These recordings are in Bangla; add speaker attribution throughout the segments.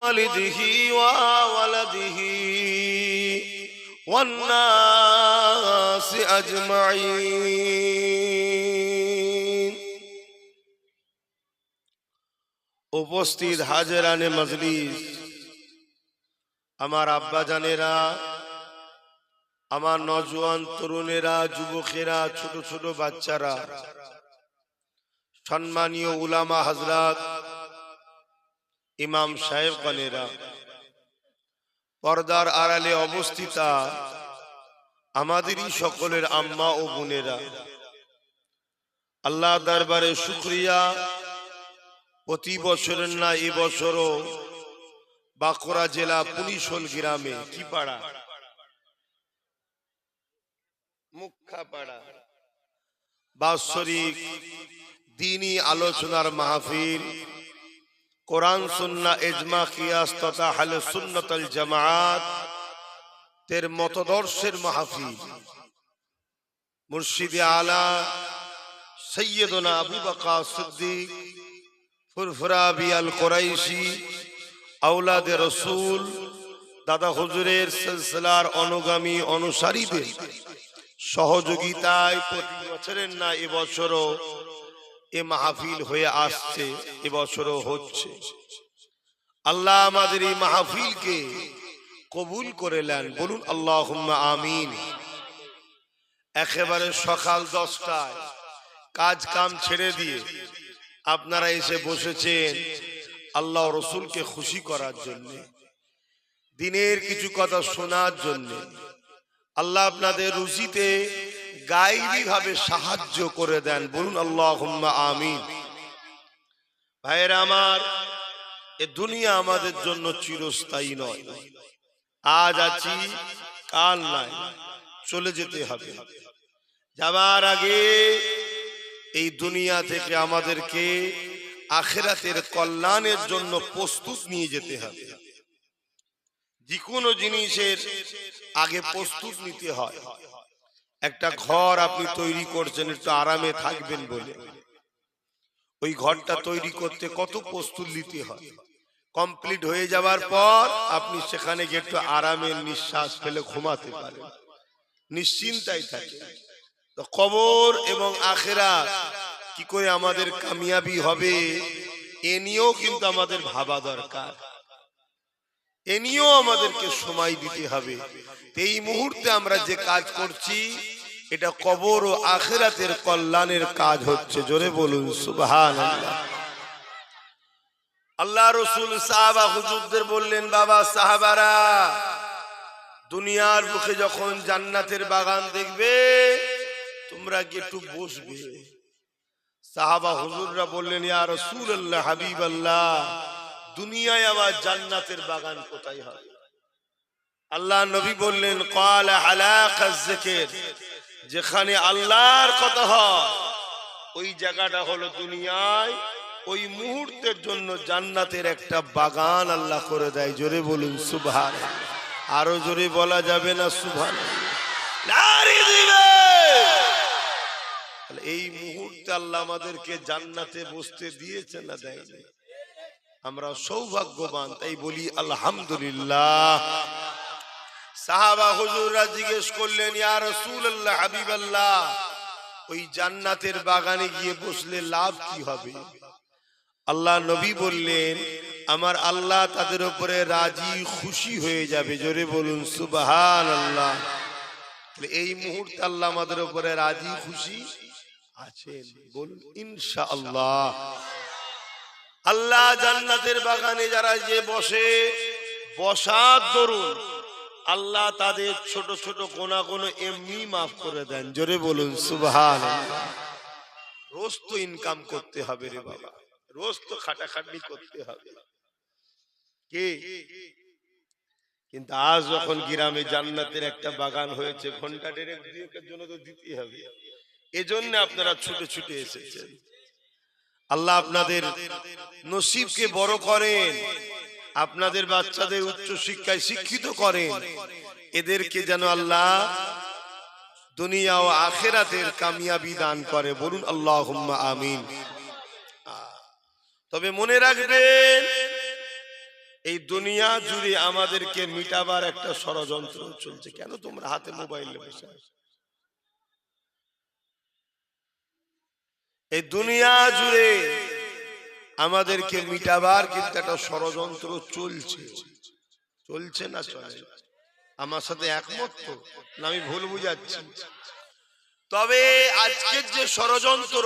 Speaker 1: والده وولده والناس أجمعين। উপস্থিত হাজরানে মজলিস, আমার আব্বা জানেরা, আমার নওজোয়ান তরুণেরা, যুবকেরা, ছোট ছোট বাচ্চারা, সম্মানীয় উলামা হযরত, ইমাম সাহেবগণেরা, পর্দার আড়ালে অবস্থিতা আমাদেরই সকলের আম্মা ও বোনেরা, আল্লাহ দরবারে শুকরিয়া। প্রতি বছরের না এবছরও বাঁকুড়া জেলা পুলিশল গ্রামে কি পাড়া, মুখাপাড়া বাৎসরিক দ্বীনি আলোচনার মাহফিল, কোরআন সুন্নাহ ইজমা কিয়াস তথা আহলে সুন্নাত ওয়াল জামাত এর মতদর্শের মাহফিল। মুর্শিদে আলা সৈয়দনা আবু বকর সিদ্দিক ফুরফুরাবি আল কুরাইশি আওলাদে রাসূল দাদা হুজুরের সিলসিলার অনুগামী অনুসারীদের সহযোগিতায় প্রতি বছরের না এবছরও এ মাহফিল হয়ে আসছে, এবছরও হচ্ছে। আল্লাহ আমাদের এই মাহফিলকে কবুল করে নেন, বলুন আল্লাহুম্মা আমিন। একেবারে সকাল 10টায় কাজ কাম ছেড়ে দিয়ে আপনারা এসে বসেছেন আল্লাহ রসুলকে খুশি করার জন্য, দিনের কিছু কথা শোনার জন্য। আল্লাহ আপনাদের রুজিতে গায়বী ভাবে সাহায্য করে দেন, বলুন আল্লাহুম্মা আমিন। ভাইয়েরা আমার, এ দুনিয়া আমাদের জন্য চিরস্থায়ী নয়। আজ আছি, কাল নাই, চলে যেতে হবে। যাবার আগে এই দুনিয়া থেকে আমাদেরকে আখিরাতের কল্যাণের জন্য প্রস্তুত নিয়ে যেতে হবে। যে কোনো জিনিসের আগে প্রস্তুত নিতে হয়। একটা ঘর আপনি তৈরি করছেন একটু আরামে থাকবেন বলে, ওই ঘরটা তৈরি করতে কত প্রস্তুত নিতে হয়। কমপ্লিট হয়ে যাওয়ার পর আপনি সেখানে গিয়ে একটু আরামের নিঃশ্বাস ফেলে ঘুমাতে পারেন, নিশ্চিন্তায় থাকে। তো কবর এবং আখিরাত কি করে আমাদের কামিয়াবি হবে এ নিয়েও কিন্তু আমাদের ভাবা দরকার, এ নিয়েও আমাদেরকে সময় দিতে হবে। এই মুহূর্তে আমরা যে কাজ করছি এটা কবর ও আখিরাতের কল্যাণের কাজ হচ্ছে, জোরে বলুন সুবহানাল্লাহ। আল্লাহ রাসূল সাহাবা হুজুরদের বললেন, বাবা সাহাবারা, দুনিয়ার বুকে যখন জান্নাতের বাগান দেখবে তোমরা কি একটু বসবে? সাহাবা হুজুররা বললেন, ইয়া রাসূলুল্লাহ, হাবিবাল্লাহ, দুনিয়ায় আবার জান্নাতের বাগান কোথায় হয়? আল্লাহ নবী বললেন, ক্বালা হালাকাজ যিকর, যেখানে আল্লাহর কথা হয় ওই জায়গাটা হলো দুনিয়ায়। ওই মুহূর্তের জন্য জান্নাতের একটা বাগান আল্লাহ করে দেয়, জোরে বলুন সুবহানাল্লাহ। আরো জোরে বলা যাবে না সুবহানাল্লাহ? নারী দিবে। এই মুহূর্তে আল্লাহ আমাদেরকে জান্নাতে বসতে দিয়েছে না দেয়নি? আমরা সৌভাগ্যবান, তাই বলি আলহামদুলিল্লাহ। সাহাবা হুজুররা জিজ্ঞেস করলেন, ইয়া রাসূলুল্লাহ, হাবিবাল্লাহ, ওই জান্নাতের বাগানে গিয়ে বসলে লাভ কি হবে? আল্লাহ নবী বললেন, আমার আল্লাহ তাদের উপরে রাজি খুশি হয়ে যাবে, জোরে বলুন সুবহানাল্লাহ। এই মুহূর্তে আল্লাহ আমাদের উপরে রাজি খুশি আছেন, বলুন ইনশাআল্লাহ। আল্লাহ জান্নাতের বাগানে যারা যে বসে, বসার দরুন আল্লাহ তাদের ছোট ছোট গুনাহগুলো এমনি মাফ করে দেন, জোরে বলুন সুবহানাল্লাহ। রোজ তো ইনকাম করতে হবে রে বাবা, রোজ তো খাটাখাটনি করতে হবে কি? কিন্তু আজ যখন গ্রামে জান্নাতের একটা বাগান হয়েছে, ঘন্টা দেড়েক দুয়েকের জন্য তো দিতে হবে। এজন্য আপনারা ছুটে ছুটে এসেছেন। আল্লাহ আপনাদের নসিবকে বড় করেন, আপনাদের বাচ্চাদের উচ্চ শিক্ষায় শিক্ষিত করেন, এদেরকে যেন আল্লাহ দুনিয়া ও আখিরাতের কামিয়াবি দান করে, বলুন আল্লাহুম্মা আমিন। তবে মনে রাখবেন, এই দুনিয়া জুড়ে আমাদেরকে মিটাবার একটা ষড়যন্ত্র চলছে। কেন তোমরা হাতে মোবাইল বসে আছো? এই দুনিয়া জুড়ে আমাদেরকে মিটাবার কিন্তু একটা ষড়যন্ত্র চলছে। চলছে না চলে? আমার সাথে একমত তো না আমি ভুল বুঝাচ্ছি? তবে আজকের যে ষড়যন্ত্র,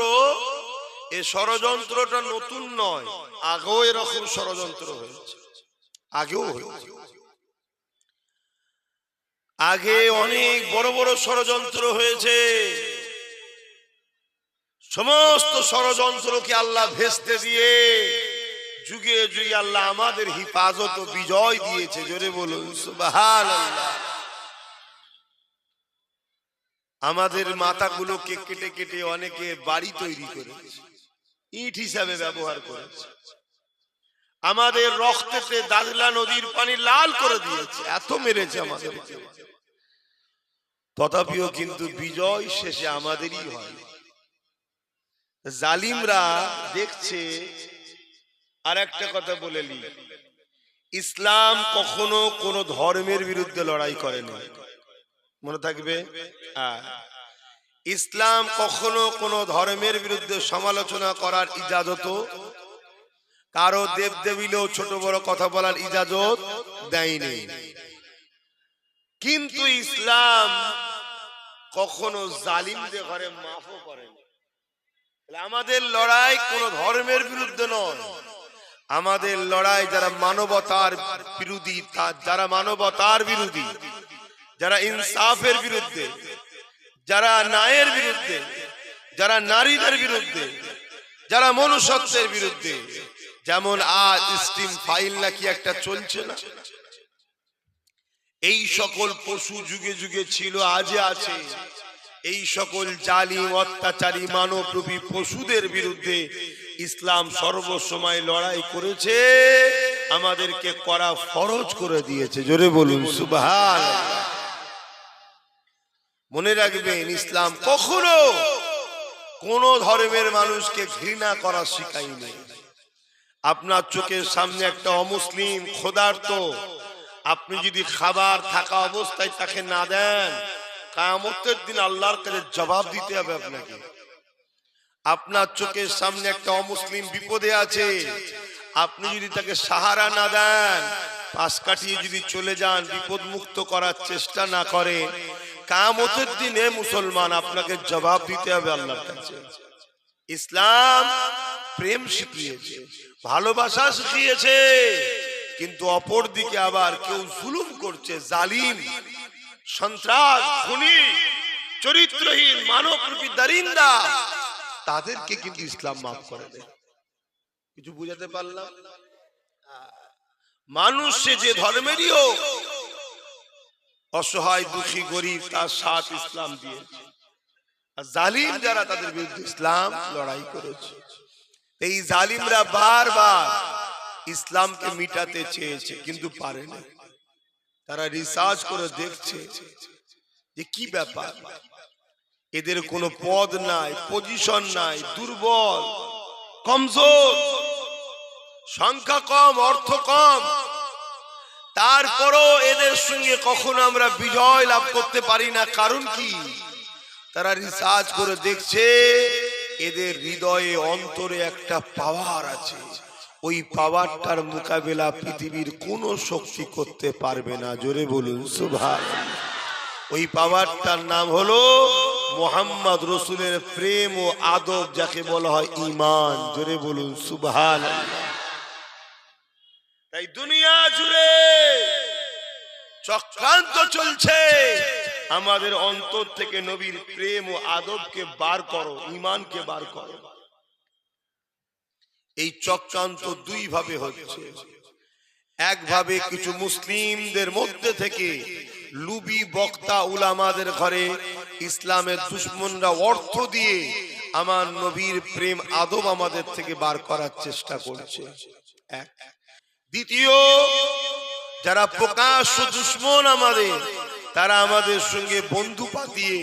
Speaker 1: এই ষড়যন্ত্রটা নতুন নয়, আগেও এরকম ষড়যন্ত্র হয়েছে, আগেও হয়েছে। আগে অনেক বড় বড় ষড়যন্ত্র হয়েছে। সমস্ত ষড়যন্ত্রকে আল্লাহ ভেস্তে দিয়ে যুগে যুগে আল্লাহ আমাদের হিফাজত ও বিজয় দিয়েছে। জোরে বলুন সুবহানাল্লাহ। আমাদের মাথাগুলোকে কেটে কেটে অনেকে বাড়ি তৈরি করেছে, ইট হিসাবে ব্যবহার করেছে। আমাদের রক্তেতে দাজলা নদীর পানি লাল করে দিয়েছে, এত মেরেছে আমাদেরকে। তথাপিও কিন্তু বিজয় শেষে আমাদেরই হয়। জালিমরা দেখছে। আর একটা কথা বলে নি, ইসলাম কখনো কোন ধর্মের বিরুদ্ধে লড়াই করেনি, মনে থাকবে। ইসলাম কখনো কোন ধর্মের বিরুদ্ধে সমালোচনা করার ইজাজত, কারো দেব দেবীলেও ছোট বড় কথা বলার ইজাজত দেয়নি। কিন্তু ইসলাম কখনো জালিমদের ঘরে মাফও করেনি। আমাদের লড়াই কোন ধর্মের বিরুদ্ধে নয়, আমাদের লড়াই যারা মানবতার বিরোধী, যারা মানবতার বিরোধী, যারা ইনসাফের বিরুদ্ধে, যারা ন্যায়ের বিরুদ্ধে, যারা নারীদের বিরুদ্ধে, যারা মনুষ্যত্বের বিরুদ্ধে। যেমন আজ স্টিম ফাইল নাকি একটা চলছে না, এই সকল পশু যুগে যুগে ছিল, আজে আছে। এই সকল জালিম অত্যাচারী মানবরূপী পশুদের বিরুদ্ধে ইসলাম সর্বসময় লড়াই করেছে, আমাদেরকে করা ফরজ করে দিয়েছে। জোরে বলুন সুবহানাল্লাহ। মনে রাখবেন, ইসলাম কখনো কোন ধর্মের মানুষকে ঘৃণা করা শিখায়নি। আপনার চোখের সামনে একটা অমুসলিম ক্ষুধার্ত, আপনি যদি খাবার থাকা অবস্থায় তাকে না দেন, কিয়ামতের দিন আল্লাহর কাছে জবাব দিতে হবে আপনাকে। আপনার চোখের সামনে একটা অমুসলিম বিপদে আছে, আপনি যদি তাকে সাহারা না দেন, পাশ কাটিয়ে যদি চলে যান, বিপদ মুক্ত করার চেষ্টা না করে, কিয়ামতের দিনে মুসলমান আপনাকে জবাব দিতে হবে আল্লাহর কাছে। ইসলাম প্রেম শিখিয়েছে, ভালোবাসা শিখিয়েছে, কিন্তু অপর দিকে আবার কেউ জুলুম করছে, জালিম, সন্ত্রাস, খুনি, চরিত্রহীন, মানবরূপী দারিন্দা, তাদেরকে কিন্তু ইসলাম মাফ করে দেয়। কিছু বুঝাতে পারলাম? মানুষ সে যে ধর্মেরই হোক, অসহায় দুঃখী গরিব তার সাথ ইসলাম দিয়েছে। আর জালিম যারা, তাদের বিরুদ্ধে ইসলাম লড়াই করেছে। এই জালিমরা বারবার ইসলামকে মিটাতে চেয়েছে, কিন্তু পারেনি। তারা রিসার্চ করে দেখছে যে কি ব্যাপার, এদের কোনো পদ নাই, পজিশন নাই, দুর্বল, কমজোর, সংখ্যা কম, অর্থ কম, তারপরও এদের সঙ্গে কখনো আমরা বিজয় লাভ করতে পারি না। কারণ কি? তারা রিসার্চ করে দেখছে এদের হৃদয়ে, অন্তরে একটা পাওয়ার আছে, ওই পাওয়ারটার মোকাবেলা পৃথিবীর কোন শক্তি করতে পারবে না। জোরে বলুন সুবহানাল্লাহ। ওই পাওয়ারটার নাম হলো মুহাম্মদ রাসূলের প্রেম ও আদব, যাকে বলা হয় ঈমান। জোরে বলুন সুবহানাল্লাহ। তাই দুনিয়া জুড়ে চক্রান্ত চলছে, আমাদের অন্তর থেকে নবীর প্রেম ও আদবকে বার করো, ঈমানকে বার করো। এই চক্রান্ত দুই ভাবে হচ্ছে। একভাবে কিছু মুসলিমদের মধ্যে থেকে লুবি বক্তা উলামাদের ঘরে ইসলামের দুশমনরা অর্থ দিয়ে আমার নবীর প্রেম আদব আমাদের থেকে বার করার চেষ্টা করছে। এক। দ্বিতীয়, যারা প্রকাশ্য দুশমন আমাদের, তারা আমাদের সঙ্গে বন্ধু পাতিয়ে,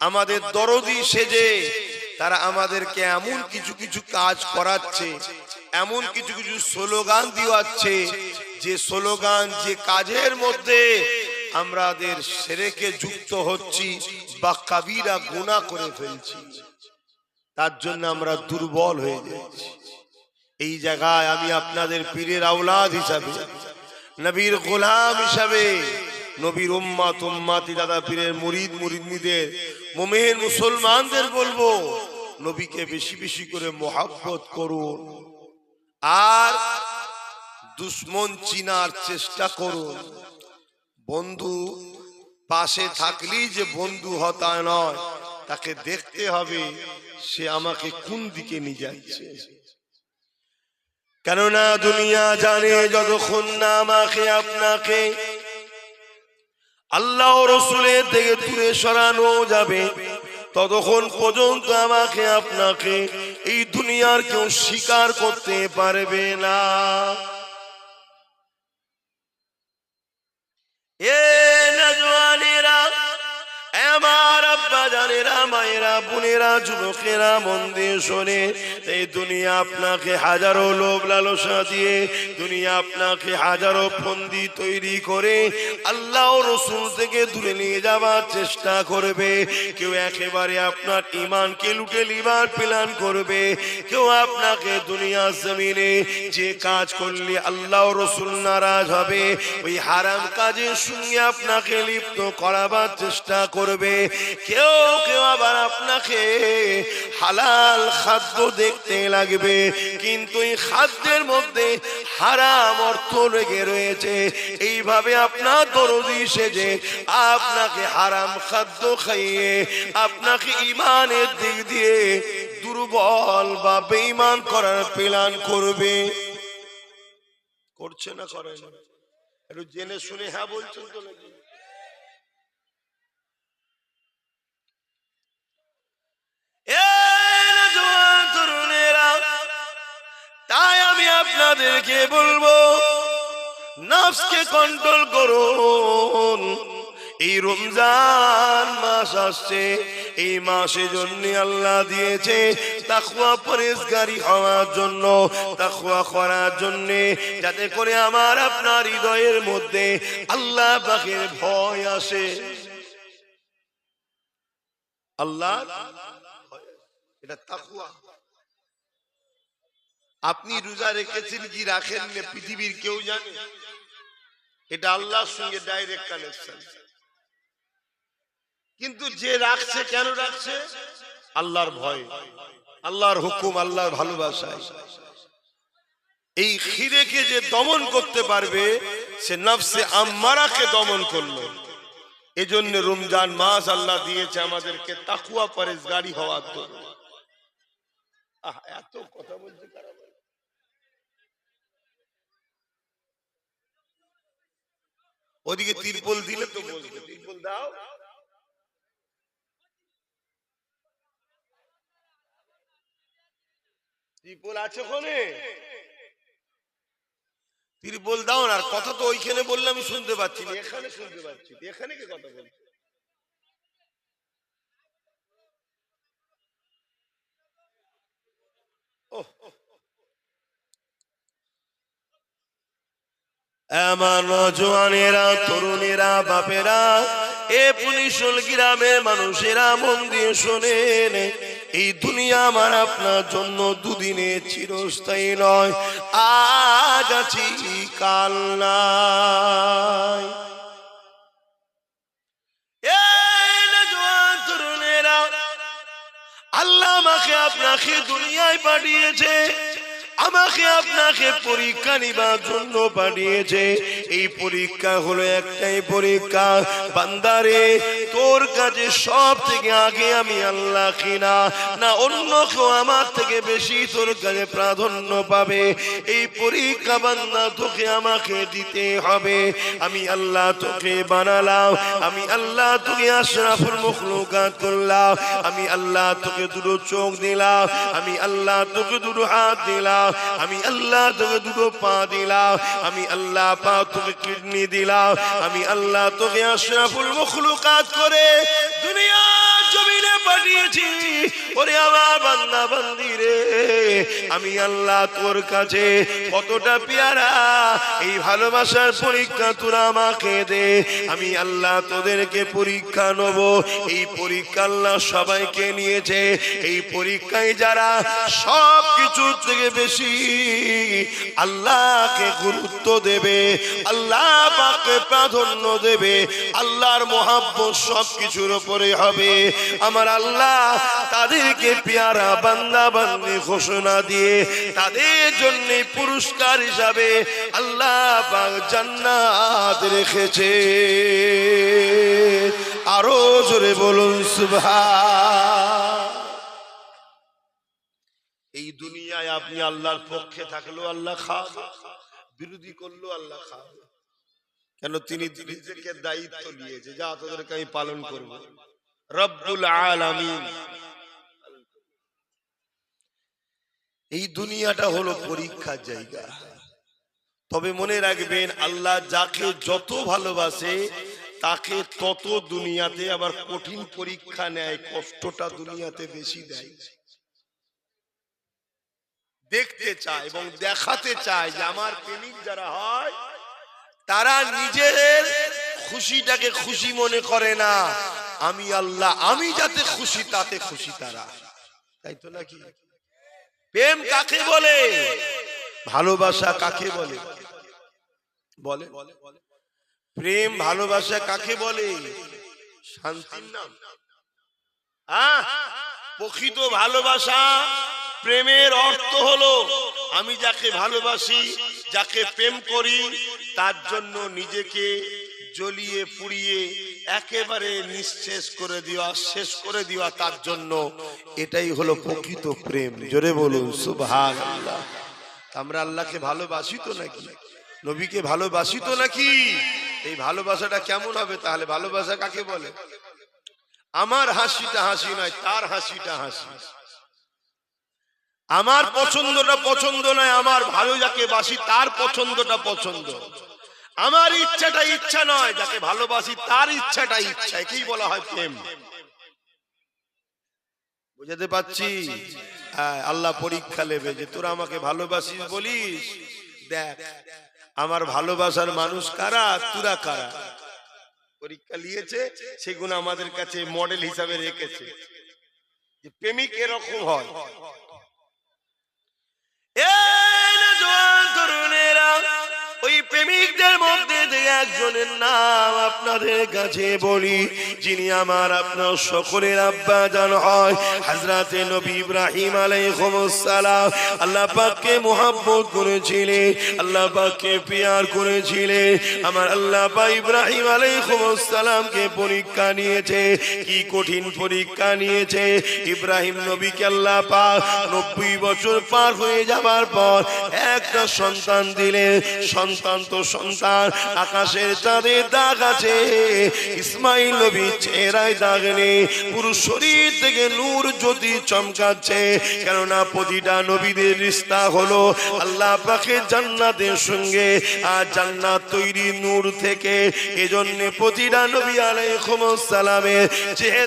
Speaker 1: আমাদের দরদি সেজে, তারা আমাদেরকে এমন কিছু কিছু কাজ করাচ্ছে, এমন কিছু কিছু স্লোগান দিওয়াচ্ছে, যে স্লোগান, যে কাজের মধ্যে আমাদের শিরকে যুক্ত হচ্ছি বা কাবীরা গুনাহ করে ফেলছি, তার জন্য আমরা দুর্বল হয়ে যাচ্ছি। এই জায়গায় আমি আপনাদের পীরের আওলাদ হিসাবে, নবীর গোলাম হিসাবে, নবীর উম্মত উম্মতি দাদা পীরের মুরিদ মুরিদনিদের মুমিন মুসলমানদের বলবো, নবীকে বেশি বেশি করে মহব্বত করুন আর দুশ্মন চিনার চেষ্টা করুন। বন্ধু পাশে থাকলেই যে বন্ধু হতা নয়, তাকে দেখতে হবে সে আমাকে কোন দিকে নিয়ে যাচ্ছে। কেননা দুনিয়া জানে যতক্ষণ না আমাকে আপনাকে আল্লাহ ও রাসূলের থেকে দূরে সরানো যাবে, ততক্ষণ পর্যন্ত আমাকে আপনাকে এই দুনিয়ার কেউ স্বীকার করতে পারবে না। এ নওজওয়ানেরা, আমার আব্বা জানেরা, মায়েরা, বোনেরা, যুবকেরা, মন দিয়ে শোনে, এই দুনিয়া আপনাকে হাজারো লোভ লালসা দিয়ে, দুনিয়া আপনাকে হাজারো ফন্দি তৈরি করে আল্লাহ ও রাসূল থেকে দূরে নিয়ে যাওয়ার চেষ্টা করবে। কেউ একেবারে আপনার ঈমানকে লুটে লিবার প্ল্যান করবে, কেউ আপনাকে দুনিয়া জমিনে যে কাজ করলে আল্লাহ ও রাসূল নারাজ হবে ওই হারাম কাজের সঙ্গে আপনাকে লিপ্ত করাবার চেষ্টা করবে। কেউ কেউ আবার আপনাকে হালাল খাদ্য দেখতে লাগবে, কিন্তু এই খাদ্যের মধ্যে হারাম অর্থ লেগে রয়েছে। এইভাবে আপনার দরদি সেজে আপনাকে হারাম খাদ্য খাইয়ে আপনাকে ঈমানের দিক দিয়ে দুর্বল বা বেঈমান করার প্ল্যান করবে। করছে না করে না? একটু জেনে শুনে হ্যাঁ বলছেন তো নাকি? তাই আমি আপনাদেরকে বলবো, নফসকে কন্ট্রোল করুন। এই রমজান মাস আসছে, এই মাসের জন্য আল্লাহ দিয়েছে তাকওয়া পরহেজগারি হওয়ার জন্য, তাকওয়া করার জন্য, যাতে করে আমার আপনার হৃদয়ের মধ্যে আল্লাহ পাকের ভয় আসে। আল্লাহ, এটা তাকওয়া। আপনি রোজা রেখেছেন কি রাখেন না পৃথিবীর কেউ জানে? এটা আল্লাহর সঙ্গে ডাইরেক্ট কানেকশন। কিন্তু যে রাখছে, কেন রাখছে? আল্লাহর ভয়, আল্লাহর হুকুম, আল্লাহর ভালোবাসায়। এই খিদেকে যে দমন করতে পারবে সে নফসে আম্মারাকে দমন করলো। এজন্য রমজান মাস আল্লাহ দিয়েছে আমাদেরকে তাকওয়া পরহেজগারি হওয়ার জন্য। এত কথা বলতে কারা? ওদিকে তিরপল দিলে তো বলবে, তিরপল দাও। তিরপল আছে ওখানে? তিরপল দাও না। আর কথা তো ওইখানে বললে আমি শুনতে পাচ্ছি না, এখানে শুনতে পাচ্ছি। এখানে কি কথা বলছি? আমার নওজওয়ানেরা, তরুণেরা, বাপেরা, এ পুলিশল গ্রামের মানুষেরা মন দিয়ে শোনেন, এই দুনিয়া আমার আপনার জন্য দুদিনে চিরস্থায়ী নয়। আজ আছি কাল নাই। তরুণেরা, আল্লাহ আমাকে আপনাকে দুনিয়ায় পাঠিয়েছে, আমাকে আপনাকে পরীক্ষা নিবার জন্য পাঠিয়েছে। এই পরীক্ষা হলো একটাই পরীক্ষা, বান্দারে তোর কাছে সব থেকে আগে আমি আল্লাহ কিনা না অন্য কেউ আমার থেকে বেশি তোর কাছে প্রাধান্য পাবে। এই পরীক্ষা বান্দা তোকে আমাকে দিতে হবে। আমি আল্লাহ তোকে বানালাম, আমি আল্লাহ তোকে আশরাফুল মখলুকাত করলাম, আমি আল্লাহ তোকে দুটো চোখ দিলাম, আমি আল্লাহ তোকে দুটো হাত দিলাম, আমি আল্লাহ তোকে দুটো পা দিলাম, আমি আল্লাহ পা তোকে কিডনি দিলাম, আমি আল্লাহ তোকে আশরাফুল মখলুকাত করে দুনিয়ার জমিনে পাঠিয়েছি। নিয়েছি। ওরে আমার বান্দা বান্দি রে, আমি আল্লাহ তোর কাছে কতটা পেয়ারা, এই ভালোবাসার পরীক্ষা তোরা আমাকে দে, আমি আল্লাহ তোদেরকে পরীক্ষা নেব। এই পরীক্ষা আল্লাহ সবাইকে নিয়েছে। এই পরীক্ষায় যারা সব কিছুর থেকে বেশি আল্লাহকে গুরুত্ব দেবে, আল্লাহ পাককে প্রাধান্য দেবে, আল্লাহর মহব্বত সব কিছুর উপরে হবে, আমার আল্লাহ তাদেরকে পেয়ারা বান্দা বান্দি ঘোষণা দিয়ে তাদের জন্য পুরস্কার হিসাবে আল্লাহ পাক জান্নাত রেখেছে। আরো জোরে বলুন সুবহান। এই দুনিয়ায় আপনি আল্লাহর পক্ষে থাকলেও আল্লাহ খাওয়াবে, বিরোধী করলেও আল্লাহ খাওয়াবে। কেন? তিনি নিজেকে দায়িত্ব নিয়েছে, যা তোদেরকে আমি পালন করব। রব্বুল আলামিন। এই দুনিয়াটা হলো পরীক্ষার জায়গা। তবে মনে রাখবেন, আল্লাহ যাকে যত ভালোবাসে তাকে তত দুনিয়াতে আবার কঠিন পরীক্ষা নেয়, কষ্টটা দুনিয়াতে বেশি দেয়। দেখতে চায় এবং দেখাতে চায় যে আমার প্রেমিক যারা হয় তারা নিজের খুশিটাকে খুশি মনে করে না, আমি আল্লাহ আমি যাতে খুশি তাতে খুশি তারা। তাই তো নাকি? প্রেম কাকে বলে? ভালোবাসা কাকে বলে? বলে প্রেম ভালোবাসা কাকে বলে? শান্তির নাম। প্রকৃত ভালোবাসা, প্রেমের অর্থ হলো আমি যাকে ভালোবাসি, যাকে প্রেম করি, তার জন্য নিজেকে জ্বলিয়ে পুড়িয়ে একেবারে নিঃশেষ করে দেওয়া, শেষ করে দেওয়া তার জন্য, এটাই হলো প্রকৃত প্রেম। জোরে বলুন সুবহানাল্লাহ। আমরা আল্লাহকে ভালোবাসি তো নাকি? নবীকে ভালোবাসি তো নাকি? এই ভালোবাসাটা কেমন হবে তাহলে? ভালোবাসা কাকে বলে? আমার হাসিটা হাসি নয়, তার হাসিটা হাসি। আমার পছন্দটা পছন্দ নয়, আমার ভালো যাকে বাসি তার পছন্দটা পছন্দ। আমার ইচ্ছাটা ইচ্ছা নয়, যাকে ভালোবাসি তার ইচ্ছাটা ইচ্ছা। একেই বলা হয় প্রেম। বুঝাতে পারছি? আল্লাহ পরীক্ষা নেবে যে তোরা আমাকে ভালোবাসিস বলিস, দেখ আমার ভালোবাসার মানুষ কারা, তোরা কারা। পরীক্ষা নিয়েছে, সেগুলো আমাদের কাছে মডেল হিসাবে রেখেছে যে প্রেমিক এরকম হয়। ওই প্রেমিকদের মধ্যে থেকে একজনের নাম আপনাদের কাছে বলি, যিনি আমার আপনার সকলের আব্বা জান হয়, হযরতে নবী ইব্রাহিম আলাইহিস সালাম। আল্লাহ পাককে মুহাব্বত করেছিলেন, আল্লাহ পাককে প্যার করেছিলেন। আমার আল্লাহ পাক ইব্রাহিম আলাইহিস সালামকে পরীক্ষা নিয়েছে। কি কঠিন পরীক্ষা নিয়েছে! ইব্রাহিম নবীকে আল্লাহ পাক 90 বছর পার হয়ে যাবার পর একটা সন্তান দিলেন। সন্তান তো সন্তান, আকাশের চাঁদে দাগ আছে, ইসমাইল নবী চেহারায় দাগ নেই, পুরো শরীর থেকে নূর জ্যোতি চমকাচ্ছে। কেননা প্রতিটা নবীদের রিশতা হলো আল্লাহ পাকের জান্নাতের সঙ্গে, আর জান্নাত তৈরি নূর থেকে। এজন্য প্রতিটা নবী আলাইহিস সালামের চেহারা